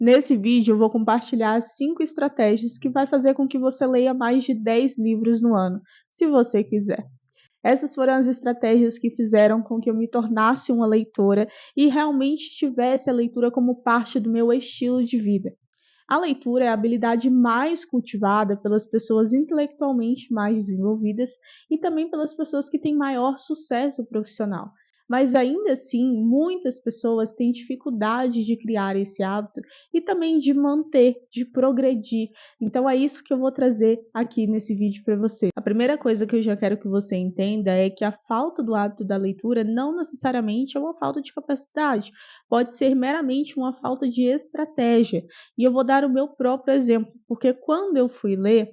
Nesse vídeo eu vou compartilhar 5 estratégias que vai fazer com que você leia mais de 10 livros no ano, se você quiser. Essas foram as estratégias que fizeram com que eu me tornasse uma leitora e realmente tivesse a leitura como parte do meu estilo de vida. A leitura é a habilidade mais cultivada pelas pessoas intelectualmente mais desenvolvidas e também pelas pessoas que têm maior sucesso profissional. Mas ainda assim, muitas pessoas têm dificuldade de criar esse hábito e também de manter, de progredir. Então é isso que eu vou trazer aqui nesse vídeo para você. A primeira coisa que eu já quero que você entenda é que a falta do hábito da leitura não necessariamente é uma falta de capacidade, pode ser meramente uma falta de estratégia. E eu vou dar o meu próprio exemplo, porque quando eu fui ler,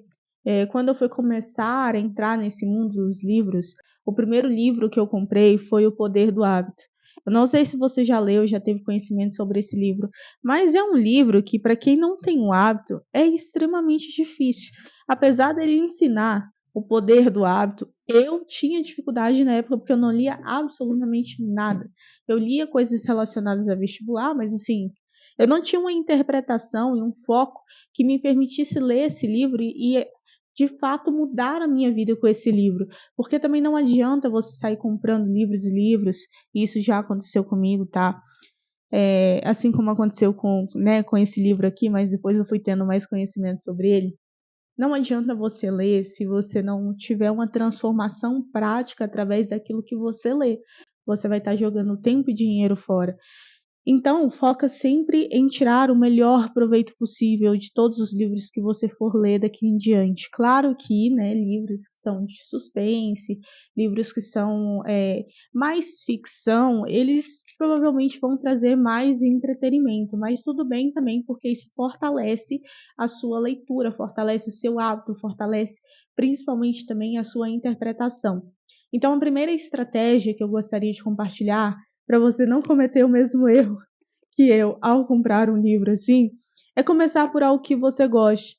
quando eu fui começar a entrar nesse mundo dos livros, o primeiro livro que eu comprei foi O Poder do Hábito. Eu não sei se você já leu, já teve conhecimento sobre esse livro, mas é um livro que, para quem não tem o hábito, é extremamente difícil. Apesar dele ensinar o poder do hábito, eu tinha dificuldade na época porque eu não lia absolutamente nada. Eu lia coisas relacionadas a vestibular, mas assim, eu não tinha uma interpretação e um foco que me permitisse ler esse livro e de fato mudar a minha vida com esse livro, porque também não adianta você sair comprando livros e livros, e isso já aconteceu comigo, tá? Assim como aconteceu com esse livro aqui, mas depois eu fui tendo mais conhecimento sobre ele. Não adianta você ler se você não tiver uma transformação prática através daquilo que você lê. Você vai estar jogando tempo e dinheiro fora. Então, foca sempre em tirar o melhor proveito possível de todos os livros que você for ler daqui em diante. Claro que, né, livros que são de suspense, livros que são mais ficção, eles provavelmente vão trazer mais entretenimento, mas tudo bem também, porque isso fortalece a sua leitura, fortalece o seu hábito, fortalece principalmente também a sua interpretação. Então, a primeira estratégia que eu gostaria de compartilhar para você não cometer o mesmo erro que eu ao comprar um livro assim, é começar por algo que você goste.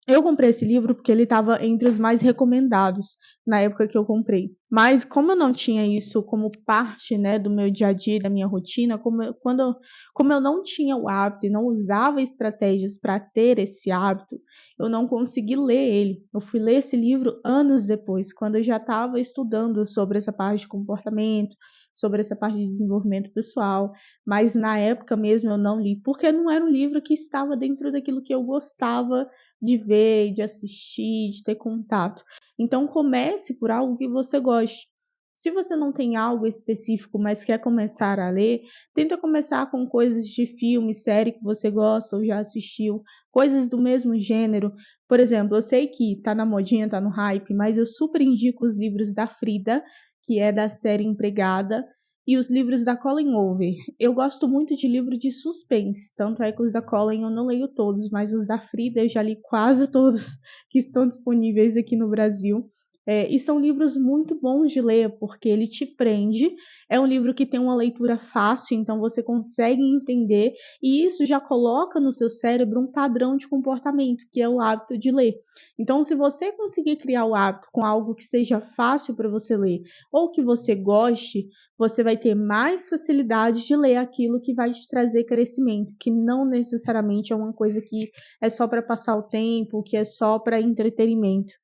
Eu comprei esse livro porque ele estava entre os mais recomendados na época que eu comprei. Mas como eu não tinha isso como parte, né, do meu dia a dia, da minha rotina, como eu não tinha o hábito e não usava estratégias para ter esse hábito, eu não consegui ler ele. Eu fui ler esse livro anos depois, quando eu já estava estudando sobre essa parte de comportamento, sobre essa parte de desenvolvimento pessoal, mas na época mesmo eu não li, porque não era um livro que estava dentro daquilo que eu gostava de ver, de assistir, de ter contato. Então comece por algo que você goste. Se você não tem algo específico, mas quer começar a ler, tenta começar com coisas de filme, série que você gosta ou já assistiu, coisas do mesmo gênero. Por exemplo, eu sei que tá na modinha, tá no hype, mas eu super indico os livros da Frida, que é da série Empregada, e os livros da Colleen Hoover. Eu gosto muito de livro de suspense, tanto é que os da Colleen eu não leio todos, mas os da Frida eu já li quase todos que estão disponíveis aqui no Brasil. E são livros muito bons de ler, porque ele te prende. É um livro que tem uma leitura fácil, então você consegue entender, e isso já coloca no seu cérebro um padrão de comportamento, que é o hábito de ler. Então, se você conseguir criar o hábito com algo que seja fácil para você ler, ou que você goste, você vai ter mais facilidade de ler aquilo que vai te trazer crescimento, que não necessariamente é uma coisa que é só para passar o tempo, que é só para entretenimento.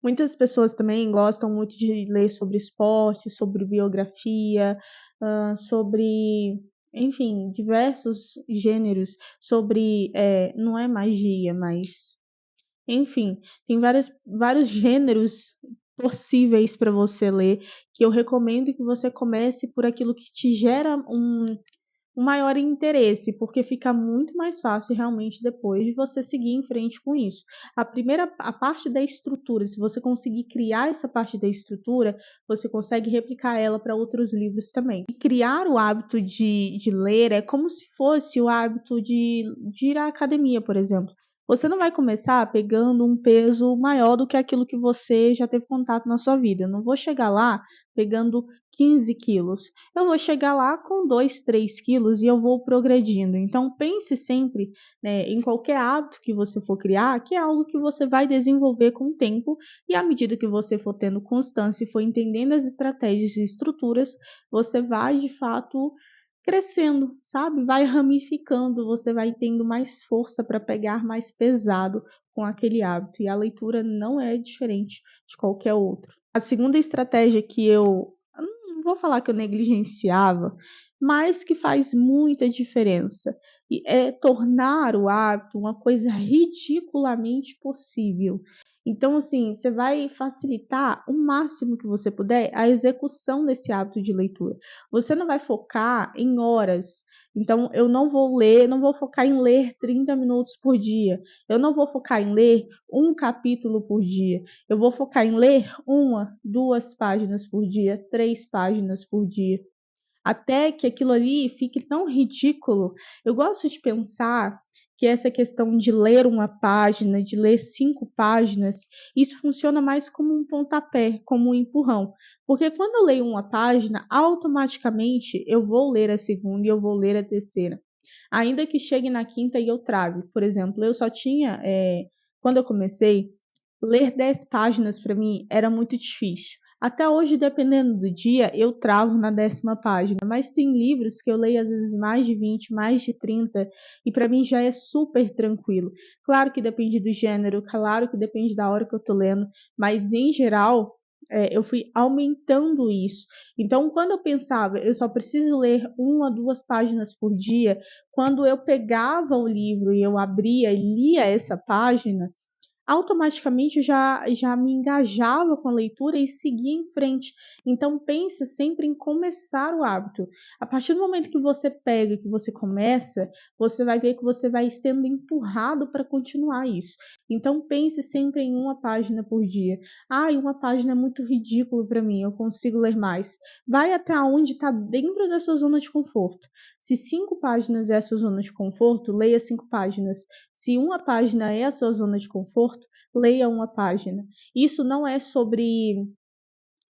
Muitas pessoas também gostam muito de ler sobre esporte, sobre biografia, sobre, enfim, diversos gêneros, sobre, não é magia, mas enfim, tem vários gêneros possíveis para você ler, que eu recomendo que você comece por aquilo que te gera um maior interesse, porque fica muito mais fácil realmente depois de você seguir em frente com isso. A parte da estrutura, se você conseguir criar essa parte da estrutura, você consegue replicar ela para outros livros também. E criar o hábito de ler é como se fosse o hábito de ir à academia, por exemplo. Você não vai começar pegando um peso maior do que aquilo que você já teve contato na sua vida. Eu não vou chegar lá pegando 15 quilos. Eu vou chegar lá com 2, 3 quilos e eu vou progredindo. Então, pense sempre, né, em qualquer hábito que você for criar, que é algo que você vai desenvolver com o tempo, e à medida que você for tendo constância e for entendendo as estratégias e estruturas, você vai, de fato, crescendo, sabe? Vai ramificando, você vai tendo mais força para pegar mais pesado com aquele hábito. E a leitura não é diferente de qualquer outro. A segunda estratégia que eu não vou falar que eu negligenciava, mas que faz muita diferença, e é tornar o hábito uma coisa ridiculamente possível. Então, assim, você vai facilitar o máximo que você puder a execução desse hábito de leitura. Você não vai focar em horas. Então, eu não vou ler, não vou focar em ler 30 minutos por dia. Eu não vou focar em ler um capítulo por dia. Eu vou focar em ler 1, 2 páginas por dia, 3 páginas por dia, até que aquilo ali fique tão ridículo. Eu gosto de pensar que essa questão de ler uma página, de ler 5 páginas, isso funciona mais como um pontapé, como um empurrão. Porque quando eu leio uma página, automaticamente eu vou ler a segunda e eu vou ler a terceira. Ainda que chegue na quinta e eu trave. Por exemplo, eu só tinha, quando eu comecei, ler 10 páginas para mim era muito difícil. Até hoje, dependendo do dia, eu travo na 10ª página, mas tem livros que eu leio às vezes mais de 20, mais de 30, e para mim já é super tranquilo. Claro que depende do gênero, claro que depende da hora que eu tô lendo, mas em geral, eu fui aumentando isso. Então, quando eu pensava, eu só preciso ler 1 a 2 páginas por dia, quando eu pegava o livro e eu abria e lia essa página, automaticamente eu já me engajava com a leitura e seguia em frente. Então pense sempre em começar o hábito. A partir do momento que você pega, que você começa, você vai ver que você vai sendo empurrado para continuar isso. Então pense sempre em 1 página por dia. Ah, e 1 página é muito ridículo para mim, eu consigo ler mais. Vai até onde está dentro da sua zona de conforto. Se 5 páginas é a sua zona de conforto, leia 5 páginas. Se 1 página é a sua zona de conforto, leia 1 página. Isso não é sobre.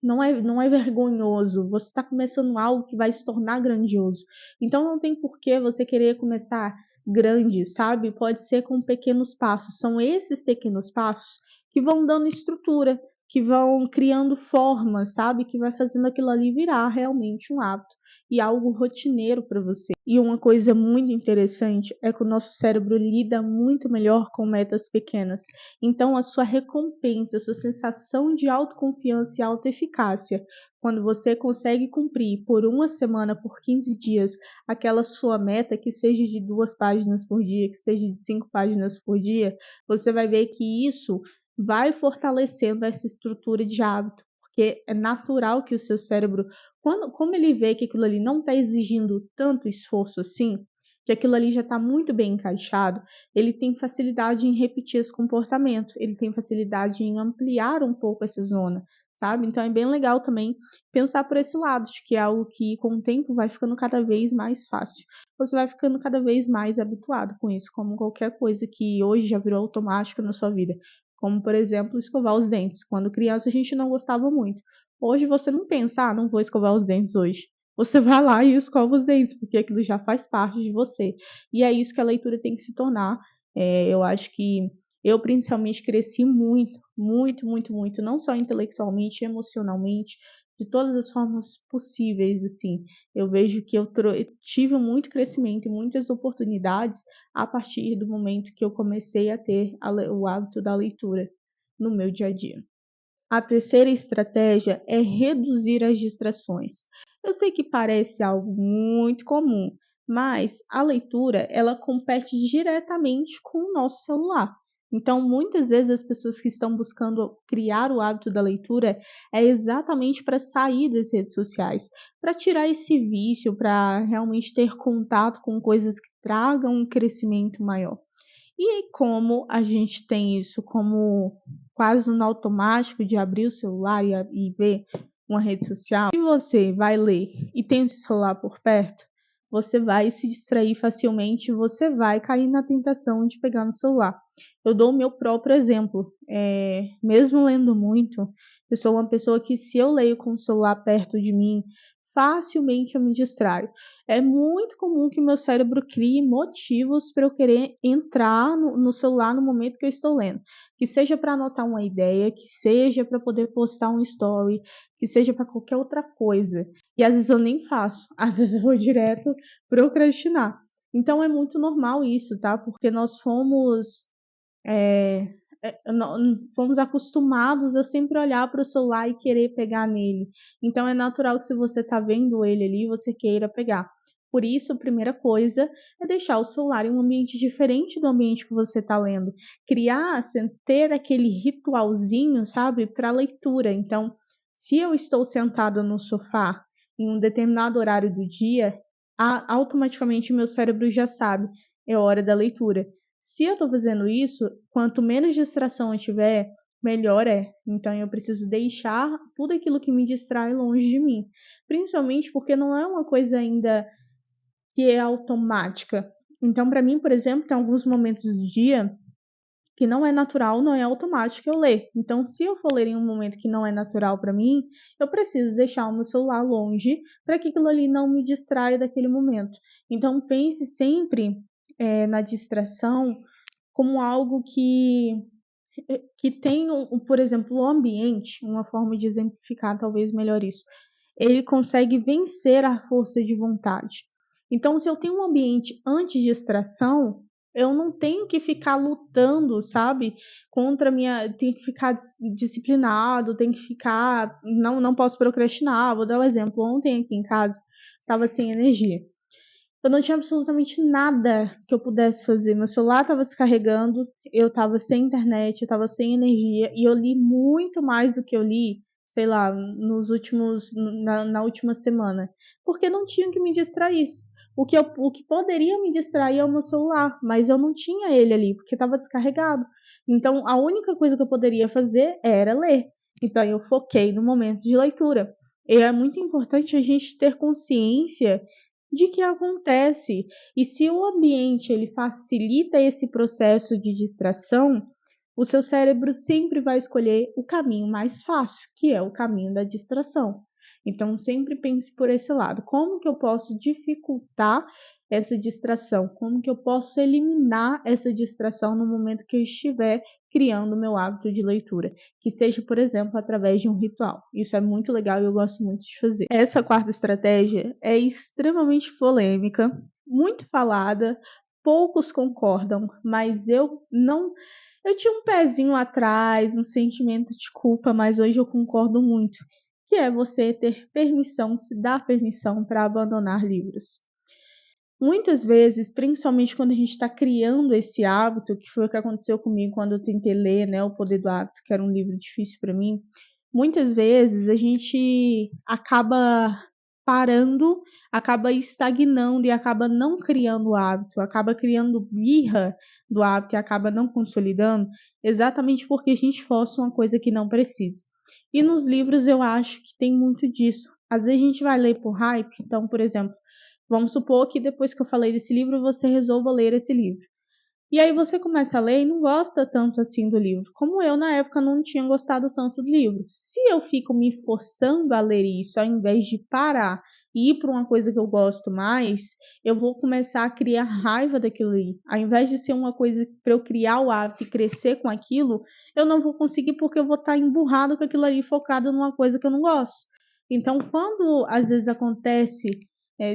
Não é vergonhoso. Você está começando algo que vai se tornar grandioso. Então não tem por que você querer começar grande, sabe? Pode ser com pequenos passos. São esses pequenos passos que vão dando estrutura, que vão criando formas, sabe? Que vai fazendo aquilo ali virar realmente um hábito e algo rotineiro para você. E uma coisa muito interessante é que o nosso cérebro lida muito melhor com metas pequenas. Então, a sua recompensa, a sua sensação de autoconfiança e autoeficácia, quando você consegue cumprir por uma semana, por 15 dias, aquela sua meta, que seja de 2 páginas por dia, que seja de 5 páginas por dia, você vai ver que isso vai fortalecendo essa estrutura de hábito, porque é natural que o seu cérebro, como ele vê que aquilo ali não está exigindo tanto esforço assim, que aquilo ali já está muito bem encaixado, ele tem facilidade em repetir esse comportamento, ele tem facilidade em ampliar um pouco essa zona, sabe? Então é bem legal também pensar por esse lado, de que é algo que com o tempo vai ficando cada vez mais fácil. Você vai ficando cada vez mais habituado com isso, como qualquer coisa que hoje já virou automático na sua vida. Como, por exemplo, escovar os dentes. Quando criança a gente não gostava muito. Hoje você não pensa, não vou escovar os dentes hoje. Você vai lá e escova os dentes, porque aquilo já faz parte de você. E é isso que a leitura tem que se tornar. Eu acho que eu, principalmente, cresci muito, muito, muito, muito, não só intelectualmente, emocionalmente, de todas as formas possíveis, assim. Eu vejo que eu tive muito crescimento e muitas oportunidades a partir do momento que eu comecei a ter o hábito da leitura no meu dia a dia. A terceira estratégia é reduzir as distrações. Eu sei que parece algo muito comum, mas a leitura ela compete diretamente com o nosso celular. Então, muitas vezes as pessoas que estão buscando criar o hábito da leitura é exatamente para sair das redes sociais, para tirar esse vício, para realmente ter contato com coisas que tragam um crescimento maior. E aí, como a gente tem isso como quase no automático de abrir o celular e ver uma rede social, se você vai ler e tem o seu celular por perto, você vai se distrair facilmente, você vai cair na tentação de pegar no celular. Eu dou o meu próprio exemplo. Mesmo lendo muito, eu sou uma pessoa que, se eu leio com o celular perto de mim, facilmente eu me distraio. É muito comum que o meu cérebro crie motivos para eu querer entrar no celular no momento que eu estou lendo. Que seja para anotar uma ideia, que seja para poder postar um story, que seja para qualquer outra coisa. E às vezes eu nem faço, às vezes eu vou direto procrastinar. Então é muito normal isso, tá? Porque nós é, fomos acostumados a sempre olhar para o celular e querer pegar nele. Então é natural que se você está vendo ele ali, você queira pegar. Por isso, a primeira coisa é deixar o celular em um ambiente diferente do ambiente que você está lendo. Criar, assim, ter aquele ritualzinho, sabe, para leitura. Então, se eu estou sentada no sofá em um determinado horário do dia, automaticamente meu cérebro já sabe, é hora da leitura. Se eu estou fazendo isso, quanto menos distração eu tiver, melhor é. Então eu preciso deixar tudo aquilo que me distrai longe de mim. Principalmente porque não é uma coisa ainda que é automática. Então, para mim, por exemplo, tem alguns momentos do dia que não é natural, não é automático eu ler. Então, se eu for ler em um momento que não é natural para mim, eu preciso deixar o meu celular longe para que aquilo ali não me distraia daquele momento. Então, pense sempre na distração como algo que tem, por exemplo, o ambiente, uma forma de exemplificar talvez melhor isso. Ele consegue vencer a força de vontade. Então, se eu tenho um ambiente anti-distração, eu não tenho que ficar lutando, sabe? Contra a minha. Tenho que ficar disciplinado, tenho que ficar. Não posso procrastinar. Vou dar um exemplo. Ontem aqui em casa estava sem energia. Eu não tinha absolutamente nada que eu pudesse fazer. Meu celular estava descarregando, eu estava sem internet, eu estava sem energia, e eu li muito mais do que eu li, sei lá, na última semana. Porque não tinha que me distraísse. O que poderia me distrair é o meu celular, mas eu não tinha ele ali, porque estava descarregado. Então, a única coisa que eu poderia fazer era ler. Então, eu foquei no momento de leitura. E é muito importante a gente ter consciência de que acontece. E se o ambiente ele facilita esse processo de distração, o seu cérebro sempre vai escolher o caminho mais fácil, que é o caminho da distração. Então, sempre pense por esse lado. Como que eu posso dificultar essa distração? Como que eu posso eliminar essa distração no momento que eu estiver criando o meu hábito de leitura? Que seja, por exemplo, através de um ritual. Isso é muito legal e eu gosto muito de fazer. Essa quarta estratégia é extremamente polêmica, muito falada, poucos concordam, mas eu não. Eu tinha um pezinho atrás, um sentimento de culpa, mas hoje eu concordo muito, que é você ter permissão, se dar permissão para abandonar livros. Muitas vezes, principalmente quando a gente está criando esse hábito, que foi o que aconteceu comigo quando eu tentei ler, né, O Poder do Hábito, que era um livro difícil para mim, muitas vezes a gente acaba parando, acaba estagnando e acaba não criando o hábito, acaba criando birra do hábito e acaba não consolidando, exatamente porque a gente força uma coisa que não precisa. E nos livros eu acho que tem muito disso. Às vezes a gente vai ler por hype, então, por exemplo, vamos supor que depois que eu falei desse livro, você resolva ler esse livro. E aí você começa a ler e não gosta tanto assim do livro, como eu na época não tinha gostado tanto do livro. Se eu fico me forçando a ler isso, ao invés de parar e ir para uma coisa que eu gosto mais, eu vou começar a criar raiva daquilo ali. Ao invés de ser uma coisa para eu criar o hábito e crescer com aquilo, eu não vou conseguir porque eu vou estar emburrado com aquilo ali, focado numa coisa que eu não gosto. Então, quando às vezes acontece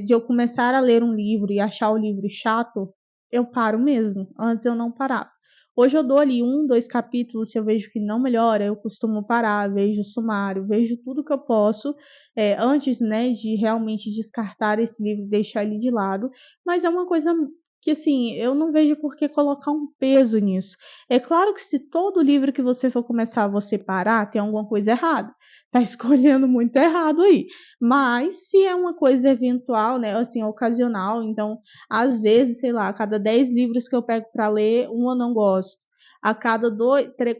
de eu começar a ler um livro e achar o livro chato, eu paro mesmo. Antes eu não parava. Hoje eu dou ali 1, 2 capítulos, se eu vejo que não melhora, eu costumo parar, vejo o sumário, vejo tudo que eu posso, antes, né, de realmente descartar esse livro e deixar ele de lado. Mas é uma coisa que, assim, eu não vejo por que colocar um peso nisso. É claro que se todo livro que você for começar você parar, tem alguma coisa errada. Tá escolhendo muito errado aí. Mas se é uma coisa eventual, né, assim, ocasional, então às vezes, sei lá, a cada 10 livros que eu pego para ler, um eu não gosto. A cada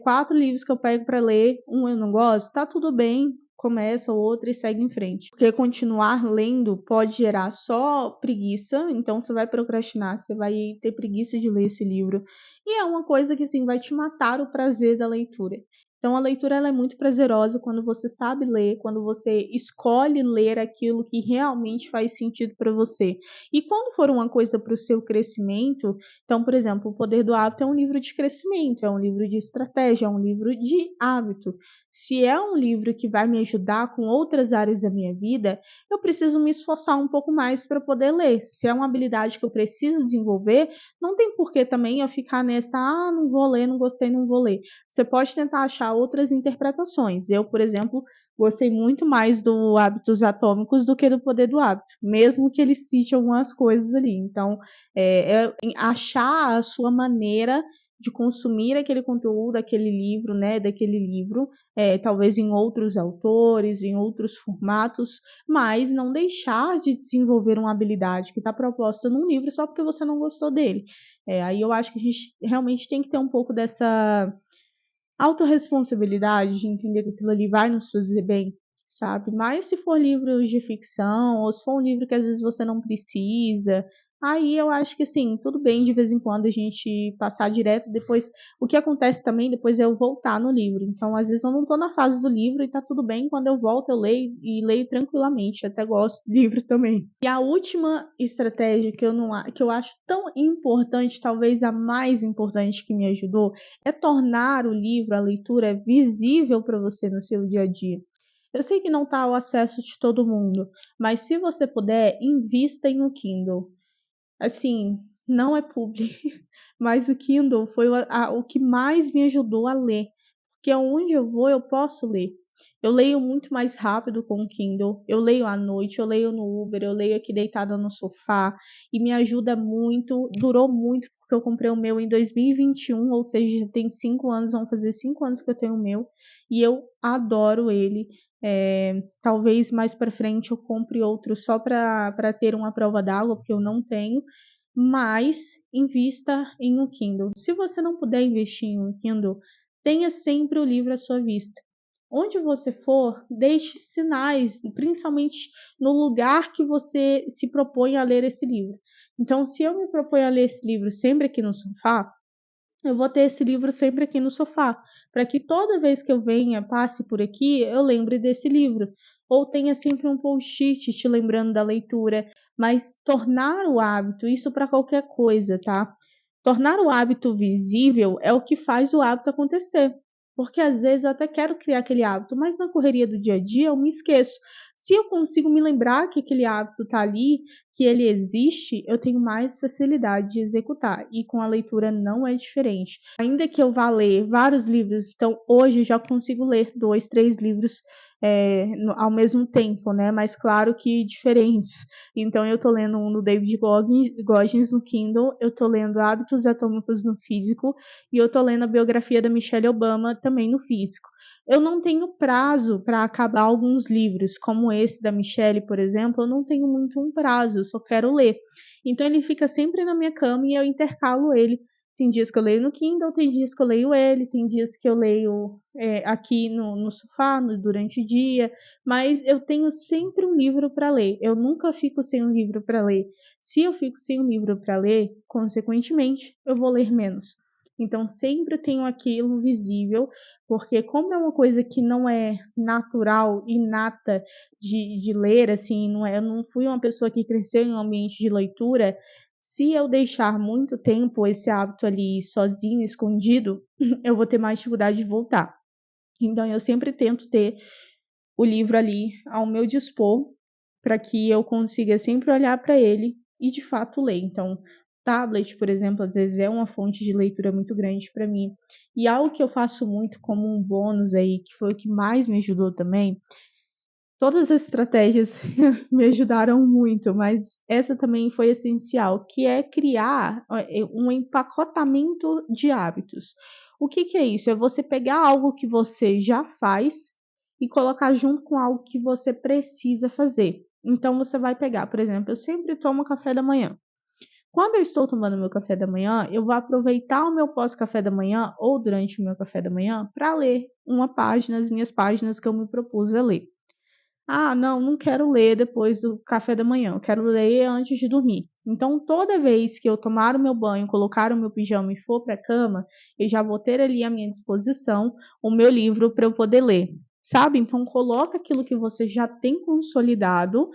4 livros que eu pego para ler, um eu não gosto. Tá tudo bem, começa o outro e segue em frente. Porque continuar lendo pode gerar só preguiça, então você vai procrastinar, você vai ter preguiça de ler esse livro. E é uma coisa que, assim, vai te matar o prazer da leitura. Então a leitura ela é muito prazerosa quando você sabe ler, quando você escolhe ler aquilo que realmente faz sentido para você. E quando for uma coisa para o seu crescimento, então, por exemplo, O Poder do Hábito é um livro de crescimento, é um livro de estratégia, é um livro de hábito. Se é um livro que vai me ajudar com outras áreas da minha vida, eu preciso me esforçar um pouco mais para poder ler. Se é uma habilidade que eu preciso desenvolver, não tem por que também eu ficar nessa, não vou ler, não gostei, não vou ler. Você pode tentar achar outras interpretações. Eu, por exemplo, gostei muito mais do Hábitos Atômicos do que do Poder do Hábito, mesmo que ele cite algumas coisas ali. Então, achar a sua maneira de consumir aquele conteúdo, aquele livro, né, daquele livro, talvez em outros autores, em outros formatos, mas não deixar de desenvolver uma habilidade que está proposta num livro só porque você não gostou dele. Aí eu acho que a gente realmente tem que ter um pouco dessa autorresponsabilidade de entender que aquilo ali vai nos fazer bem, sabe? Mas se for livros de ficção, ou se for um livro que às vezes você não precisa, aí eu acho que assim, tudo bem de vez em quando a gente passar direto, depois, o que acontece também depois é eu voltar no livro. Então, às vezes eu não tô na fase do livro e tá tudo bem, quando eu volto eu leio e leio tranquilamente, até gosto do livro também. E a última estratégia que eu acho tão importante, talvez a mais importante que me ajudou, é tornar o livro, a leitura, visível para você no seu dia a dia. Eu sei que não está ao acesso de todo mundo, mas se você puder, invista em um Kindle. Assim, não é publi, mas o Kindle foi o que mais me ajudou a ler, porque aonde eu vou eu posso ler. Eu leio muito mais rápido com o Kindle, eu leio à noite, eu leio no Uber, eu leio aqui deitada no sofá, e me ajuda muito, durou muito, porque eu comprei o meu em 2021, ou seja, já tem 5 anos, vão fazer 5 anos que eu tenho o meu, e eu adoro ele. Talvez mais para frente eu compre outro só para ter uma prova d'água, porque eu não tenho, mas invista em um Kindle. Se você não puder investir em um Kindle, tenha sempre o livro à sua vista. Onde você for, deixe sinais, principalmente no lugar que você se propõe a ler esse livro. Então, se eu me proponho a ler esse livro sempre aqui no sofá, eu vou ter esse livro sempre aqui no sofá, para que toda vez que eu venha, passe por aqui, eu lembre desse livro. Ou tenha sempre um post-it te lembrando da leitura, mas tornar o hábito, isso para qualquer coisa, tá? Tornar o hábito visível é o que faz o hábito acontecer. Porque às vezes eu até quero criar aquele hábito, mas na correria do dia a dia eu me esqueço. Se eu consigo me lembrar que aquele hábito está ali, que ele existe, eu tenho mais facilidade de executar. E com a leitura não é diferente. Ainda que eu vá ler vários livros, então hoje eu já consigo ler 2, 3 livros ao mesmo tempo, né? Mas claro que diferentes. Então eu tô lendo um do David Goggins no Kindle, eu tô lendo Hábitos Atômicos no físico e eu tô lendo a biografia da Michelle Obama também no físico. Eu não tenho prazo para acabar alguns livros, como esse da Michelle, por exemplo, eu não tenho muito um prazo, eu só quero ler. Então ele fica sempre na minha cama e eu intercalo ele. Tem dias que eu leio no Kindle, tem dias que eu leio ele, tem dias que eu leio aqui no sofá, durante o dia, mas eu tenho sempre um livro para ler. Eu nunca fico sem um livro para ler. Se eu fico sem um livro para ler, consequentemente, eu vou ler menos. Então, sempre tenho aquilo visível, porque como é uma coisa que não é natural, inata de ler, assim, eu não fui uma pessoa que cresceu em um ambiente de leitura, se eu deixar muito tempo esse hábito ali sozinho, escondido, eu vou ter mais dificuldade de voltar. Então, eu sempre tento ter o livro ali ao meu dispor, para que eu consiga sempre olhar para ele e de fato ler. Então, tablet, por exemplo, às vezes é uma fonte de leitura muito grande para mim. E algo que eu faço muito como um bônus aí, que foi o que mais me ajudou também, todas as estratégias me ajudaram muito, mas essa também foi essencial, que é criar um empacotamento de hábitos. O que que é isso? É você pegar algo que você já faz e colocar junto com algo que você precisa fazer. Então você vai pegar, por exemplo, eu sempre tomo café da manhã. Quando eu estou tomando meu café da manhã, eu vou aproveitar o meu pós-café da manhã ou durante o meu café da manhã para ler uma página, as minhas páginas que eu me propus a ler. Não quero ler depois do café da manhã, eu quero ler antes de dormir. Então, toda vez que eu tomar o meu banho, colocar o meu pijama e for para a cama, eu já vou ter ali à minha disposição o meu livro para eu poder ler, sabe? Então, coloca aquilo que você já tem consolidado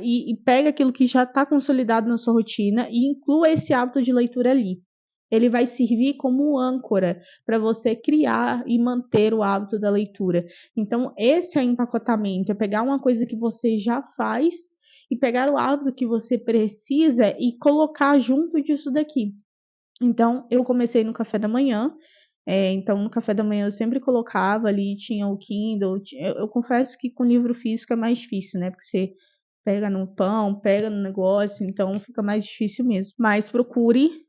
e pega aquilo que já está consolidado na sua rotina e inclua esse hábito de leitura ali. Ele vai servir como âncora para você criar e manter o hábito da leitura. Então, esse é o empacotamento, é pegar uma coisa que você já faz e pegar o hábito que você precisa e colocar junto disso daqui. Então, eu comecei no café da manhã. Então, no café da manhã eu sempre colocava ali, tinha o Kindle. Eu confesso que com livro físico é mais difícil, né? Porque você pega no pão, pega no negócio, então fica mais difícil mesmo. Mas procure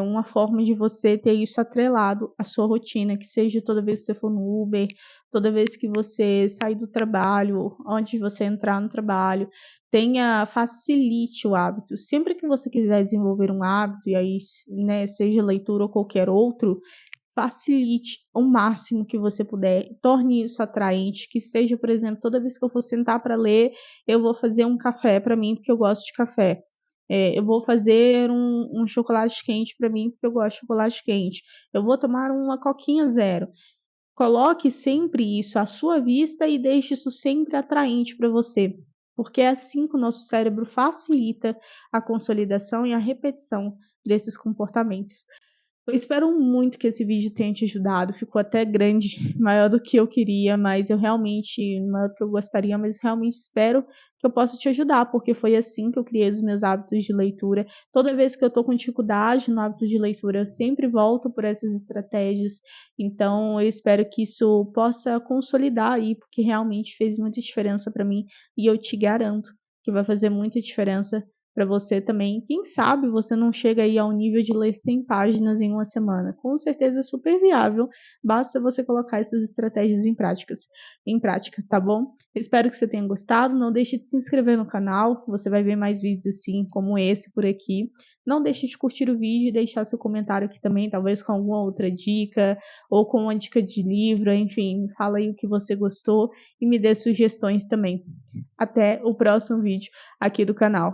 uma forma de você ter isso atrelado à sua rotina, que seja toda vez que você for no Uber, toda vez que você sair do trabalho, antes de você entrar no trabalho, facilite o hábito. Sempre que você quiser desenvolver um hábito, e aí, né, seja leitura ou qualquer outro, facilite o máximo que você puder, torne isso atraente, que seja, por exemplo, toda vez que eu for sentar para ler, eu vou fazer um café para mim, porque eu gosto de café. Eu vou fazer um chocolate quente para mim, porque eu gosto de chocolate quente. Eu vou tomar uma coquinha zero. Coloque sempre isso à sua vista e deixe isso sempre atraente para você, porque é assim que o nosso cérebro facilita a consolidação e a repetição desses comportamentos. Eu espero muito que esse vídeo tenha te ajudado. Ficou até grande, maior do que eu queria, mas eu realmente, maior do que eu gostaria, mas realmente espero que eu possa te ajudar, porque foi assim que eu criei os meus hábitos de leitura. Toda vez que eu estou com dificuldade no hábito de leitura, eu sempre volto por essas estratégias. Então, eu espero que isso possa consolidar aí, porque realmente fez muita diferença para mim e eu te garanto que vai fazer muita diferença para você também. Quem sabe você não chega aí ao nível de ler 100 páginas em uma semana. Com certeza é super viável, basta você colocar essas estratégias em prática, tá bom? Espero que você tenha gostado. Não deixe de se inscrever no canal, você vai ver mais vídeos assim como esse por aqui. Não deixe de curtir o vídeo e deixar seu comentário aqui também, talvez com alguma outra dica ou com uma dica de livro, enfim, fala aí o que você gostou e me dê sugestões também. Até o próximo vídeo aqui do canal.